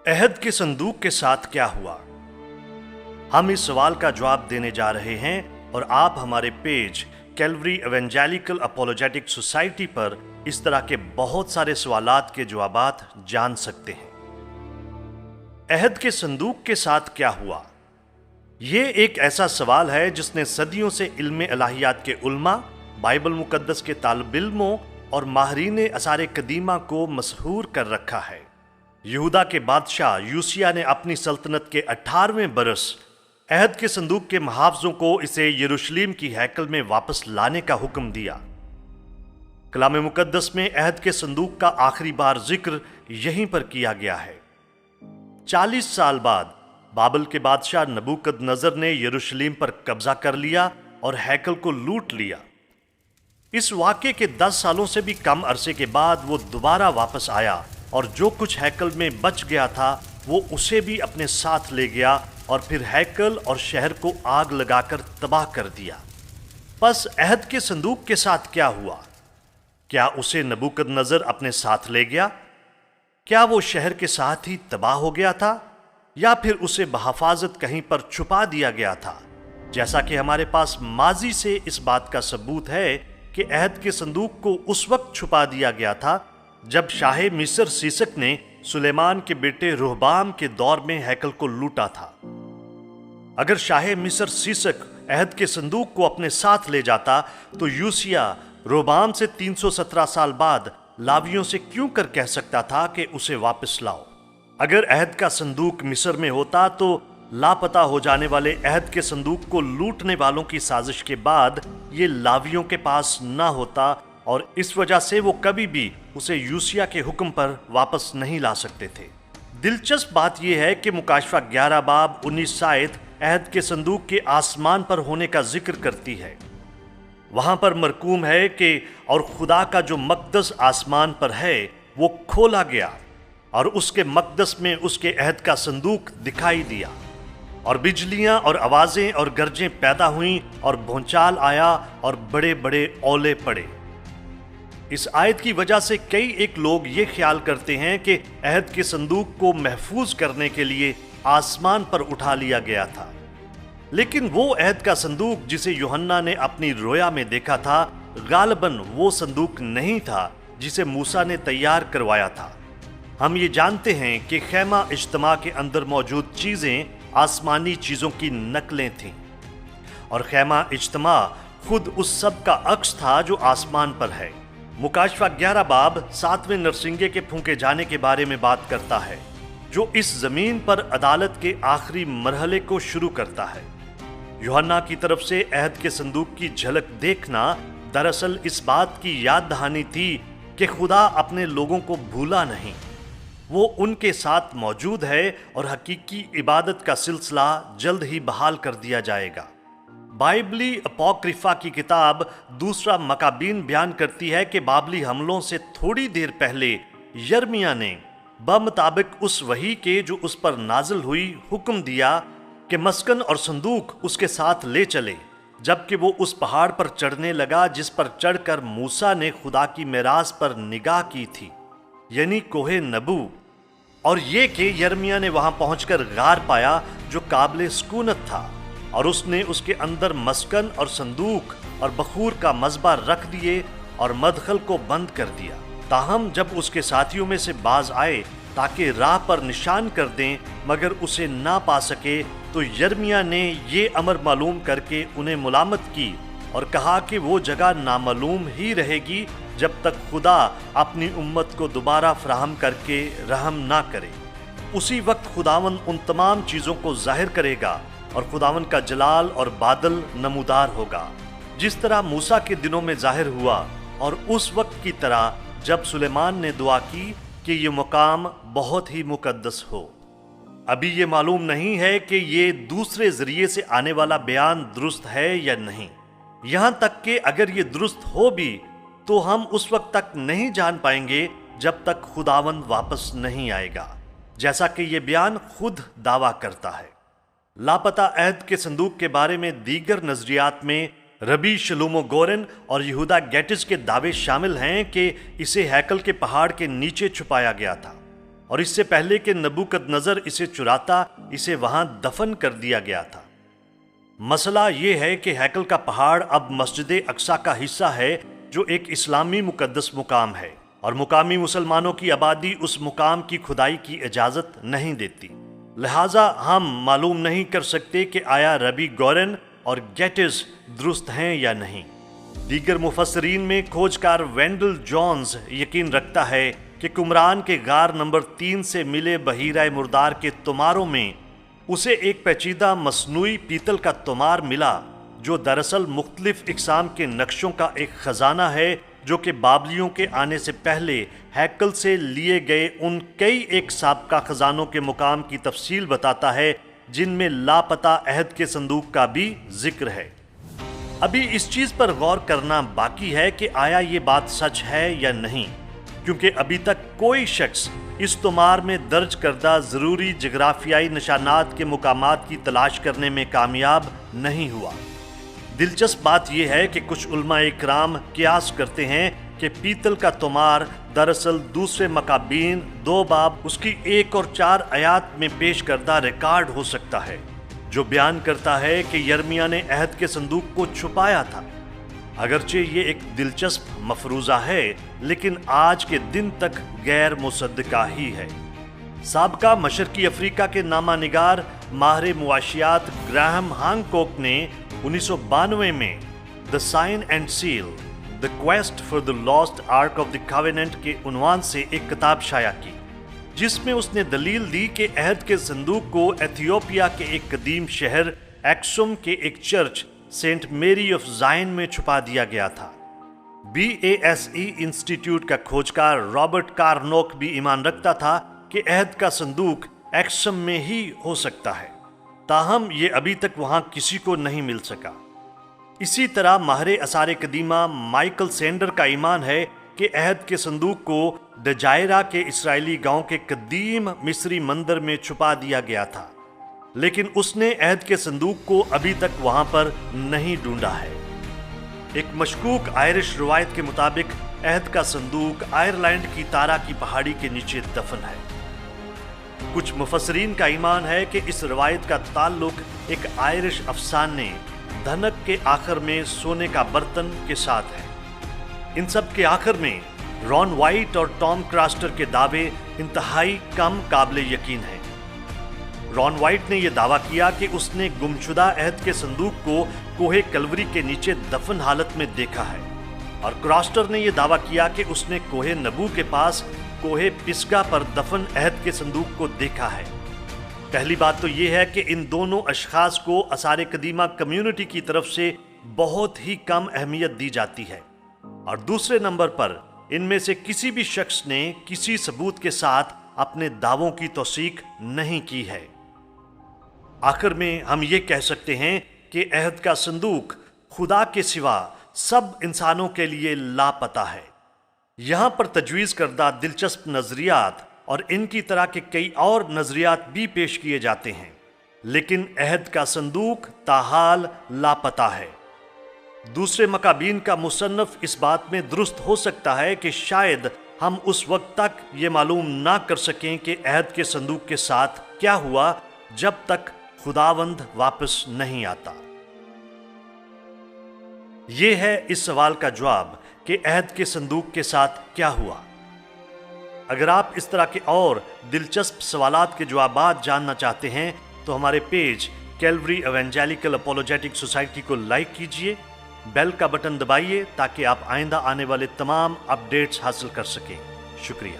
अहद के संदूक के साथ क्या हुआ? हम इस सवाल का जवाब देने जा रहे हैं और आप हमारे page Calvary evangelical apologetic society पर इस तरह के बहुत सारे सवालात के जवाबात जान सकते हैं। अहद के संदूक के साथ क्या हुआ? ये एक ऐसा सवाल है जिसने सदियों से इल्म इलाहियात के उल्मा, बाइबल मुकद्दस के तालिब इल्मों और माहिरीन असार कदीमा को मशहूर कर रखा है। यहूदा के बादशाह यूसिया ने अपनी सल्तनत के 18वें बरस अहद के संदूक के मुहाफ़िज़ों को इसे यरूशलेम की हैकल में वापस लाने का हुक्म दिया। कलाम मुकद्दस में अहद के संदूक का आखिरी बार जिक्र यहीं पर किया गया है। 40 साल बाद बाबल के बादशाह नबूकदनज़र ने यरूशलेम पर कब्जा कर लिया और हैकल को लूट लिया। इस वाक़े के 10 सालों से भी कम अरसे के बाद वो दोबारा वापस आया और जो कुछ हैकल में बच गया था वो उसे भी अपने साथ ले गया और फिर हैकल और शहर को आग लगाकर तबाह कर दिया। बस अहद के संदूक के साथ क्या हुआ? क्या उसे नबूकदनज़र अपने साथ ले गया? क्या वो शहर के साथ ही तबाह हो गया था या फिर उसे बहफाजत कहीं पर छुपा दिया गया था? जैसा कि हमारे पास माजी से इस बात का सबूत है कि अहद के संदूक को उस वक्त छुपा दिया गया था जब शाह मिस्र सीसक ने सुलेमान के बेटे रोहबाम के दौर में हैकल को लूटा था। अगर शाह मिस्र सीसक अहद के संदूक को अपने साथ ले जाता तो यूसिया रोहबाम से 317 साल बाद लावियों से क्यों कर कह सकता था कि उसे वापस लाओ? अगर अहद का संदूक मिस्र में होता तो लापता हो जाने वाले अहद के संदूक को लूटने वालों की साजिश के बाद ये लावियों के पास ना होता और इस वजह से वो कभी भी उसे यूसिया के हुक्म पर वापस नहीं ला सकते थे। दिलचस्प बात यह है कि मुकाशफा 11 बाब 19 आयत अहद के संदूक के आसमान पर होने का जिक्र करती है। वहां पर मरकूम है कि और खुदा का जो मकदस आसमान पर है वो खोला गया और उसके मकदस में उसके अहद का संदूक दिखाई दिया और बिजलियां और आवाजें और गरजें पैदा हुईं और भूचाल आया और बड़े बड़े ओले पड़े। इस आयत की वजह से कई एक लोग ये ख्याल करते हैं कि अहद के संदूक को महफूज करने के लिए आसमान पर उठा लिया गया था, लेकिन वो अहद का संदूक जिसे यूहन्ना ने अपनी रोया में देखा था गालिबन वो संदूक नहीं था जिसे मूसा ने तैयार करवाया था। हम ये जानते हैं कि खैमा इज्तिमा के अंदर मौजूद चीजें आसमानी चीजों की नकलें थीं और खैमा इज्तिमा खुद उस सब का अक्स था जो आसमान पर है। मुकाशफा 11 बाब 7वें नरसिंगे के फूंके जाने के बारे में बात करता है जो इस जमीन पर अदालत के आखिरी मरहले को शुरू करता है। यूहन्ना की तरफ से अहद के संदूक की झलक देखना दरअसल इस बात की याद दहानी थी कि खुदा अपने लोगों को भूला नहीं, वो उनके साथ मौजूद है और हकीकी इबादत का सिलसिला जल्द ही बहाल कर दिया जाएगा। बाइबली अपॉक्रिफा की किताब दूसरा मकाबीन बयान करती है कि बाबली हमलों से थोड़ी देर पहले यर्मिया ने बमुताबिक उस वही के जो उस पर नाजिल हुई हुक्म दिया कि मस्कन और संदूक उसके साथ ले चले, जबकि वो उस पहाड़ पर चढ़ने लगा जिस पर चढ़कर मूसा ने खुदा की मिरास पर निगाह की थी, यानी कोहे नबू। और ये कि यर्मिया ने वहां पहुंचकर गार पाया जो काबिल सुकूनत था और उसने उसके अंदर मस्कन और संदूक और बखूर का मज़बा रख दिए और मदखल को बंद कर दिया। ताहम जब उसके साथियों में से बाज आए ताकि राह पर निशान कर दें मगर उसे ना पा सके तो यर्मिया ने ये अमर मालूम करके उन्हें मुलामत की और कहा कि वो जगह नामालूम ही रहेगी जब तक खुदा अपनी उम्मत को दोबारा फराहम करके रहम ना करे। उसी वक्त खुदावन उन तमाम चीज़ों को जाहिर करेगा और खुदावन का जलाल और बादल नमूदार होगा, जिस तरह मूसा के दिनों में जाहिर हुआ और उस वक्त की तरह जब सुलेमान ने दुआ की कि ये मुकाम बहुत ही मुकद्दस हो। अभी ये मालूम नहीं है कि ये दूसरे जरिए से आने वाला बयान दुरुस्त है या नहीं। यहां तक कि अगर ये दुरुस्त हो भी तो हम उस वक्त तक नहीं जान पाएंगे जब तक खुदावन वापस नहीं आएगा, जैसा कि ये बयान खुद दावा करता है। लापता अहद के संदूक के बारे में दीगर नजरियात में रबी शलूमो गोरन और यहूदा गेटिस के दावे शामिल हैं कि इसे हैकल के पहाड़ के नीचे छुपाया गया था। اور اس سے پہلے کہ نبوکدنضر اسے چراتا اسے وہاں دفن کر دیا گیا تھا۔ مسئلہ یہ ہے کہ ہیکل کا پہاڑ اب مسجد اقصی کا حصہ ہے جو ایک اسلامی مقدس مقام ہے، اور مقامی مسلمانوں کی آبادی اس مقام کی کھدائی کی اجازت نہیں دیتی، لہٰذا ہم معلوم نہیں کر سکتے کہ آیا ربی گورن اور گیٹز درست ہیں یا نہیں۔ دیگر مفسرین میں کھوجکار وینڈل جونز یقین رکھتا ہے کہ قمران کے غار نمبر 3 سے ملے بحیرہ مردار کے تماروں میں اسے ایک پیچیدہ مصنوعی پیتل کا تمار ملا جو دراصل مختلف اقسام کے نقشوں کا ایک خزانہ ہے، جو کہ بابلیوں کے آنے سے پہلے ہیکل سے لیے گئے ان کئی ایک سابقہ خزانوں کے مقام کی تفصیل بتاتا ہے جن میں لاپتہ عہد کے صندوق کا بھی ذکر ہے۔ ابھی اس چیز پر غور کرنا باقی ہے کہ آیا یہ بات سچ ہے یا نہیں، کیونکہ ابھی تک کوئی شخص اس تمار میں درج کردہ ضروری جغرافیائی نشانات کے مقامات کی تلاش کرنے میں کامیاب نہیں ہوا۔ دلچسپ بات یہ ہے کہ کچھ علماء اکرام قیاس کرتے ہیں کہ پیتل کا تمار دراصل دوسرے مکابین 2 باب اس کی 1 اور 4 آیات میں پیش کردہ ریکارڈ ہو سکتا ہے، جو بیان کرتا ہے کہ یرمیاہ نے عہد کے صندوق کو چھپایا تھا۔ اگرچہ یہ ایک دلچسپ مفروضہ ہے، لیکن آج کے دن تک غیر مصدقہ ہی ہے۔ سابقہ مشرقی افریقہ کے نامہ نگار ماہر معاشیات گراہم ہانکوک نے 1992 میں The Sign and Seal: The Quest for the Lost Ark of the Covenant کے عنوان سے ایک کتاب شائع کی، جس میں اس نے دلیل دی کہ عہد کے صندوق کو ایتھیوپیا کے ایک قدیم شہر ایکسوم کے ایک چرچ سینٹ میری آف زائن میں چھپا دیا گیا تھا۔ BASE انسٹیٹیوٹ کا کھوجکار رابرٹ کارنوک بھی ایمان رکھتا تھا کہ عہد کا صندوق ایکسوم میں ہی ہو سکتا ہے، تاہم یہ ابھی تک وہاں کسی کو نہیں مل سکا۔ اسی طرح ماہر آثار قدیمہ مائیکل سینڈر کا ایمان ہے کہ عہد کے صندوق کو ڈجائرہ کے اسرائیلی گاؤں کے قدیم مصری مندر میں چھپا دیا گیا تھا، لیکن اس نے عہد کے صندوق کو ابھی تک وہاں پر نہیں ڈھونڈا ہے۔ ایک مشکوک آئرش روایت کے مطابق عہد کا صندوق آئرلینڈ کی تارا کی پہاڑی کے نیچے دفن ہے۔ کچھ مفسرین کا ایمان ہے کہ اس روایت کا تعلق ایک آئرش افسانے دھنک کے آخر میں سونے کا برتن کے ساتھ ہے۔ ان سب کے آخر میں رون وائٹ اور ٹام کراسٹر کے دعوے انتہائی کم قابل یقین ہیں۔ رون وائٹ نے یہ دعویٰ کیا کہ اس نے گمشدہ عہد کے صندوق کو کوہ کلوری کے نیچے دفن حالت میں دیکھا ہے، اور کراسٹر نے یہ دعویٰ کیا کہ اس نے کوہ نبو کے پاس کوہ پسگا پر دفن عہد کے صندوق کو دیکھا ہے۔ پہلی بات تو یہ ہے کہ ان دونوں اشخاص کو آثار قدیمہ کمیونٹی کی طرف سے بہت ہی کم اہمیت دی جاتی ہے، اور دوسرے نمبر پر ان میں سے کسی بھی شخص نے کسی ثبوت کے ساتھ اپنے دعووں کی توثیق نہیں کی ہے۔ آخر میں ہم یہ کہہ سکتے ہیں کہ عہد کا صندوق خدا کے سوا سب انسانوں کے لیے لاپتہ ہے۔ یہاں پر تجویز کردہ دلچسپ نظریات اور ان کی طرح کے کئی اور نظریات بھی پیش کیے جاتے ہیں، لیکن عہد کا صندوق تاحال لاپتہ ہے۔ دوسرے مکابین کا مصنف اس بات میں درست ہو سکتا ہے کہ شاید ہم اس وقت تک یہ معلوم نہ کر سکیں کہ عہد کے صندوق کے ساتھ کیا ہوا جب تک خداوند واپس نہیں آتا۔ یہ ہے اس سوال کا جواب کہ عہد کے صندوق کے ساتھ کیا ہوا۔ اگر آپ اس طرح کے اور دلچسپ سوالات کے جوابات جاننا چاہتے ہیں تو ہمارے پیج کیلوری ایونجیلیکل اپولوجیٹک سوسائٹی کو لائک کیجئے، بیل کا بٹن دبائیے تاکہ آپ آئندہ آنے والے تمام اپ ڈیٹس حاصل کر سکیں۔ شکریہ۔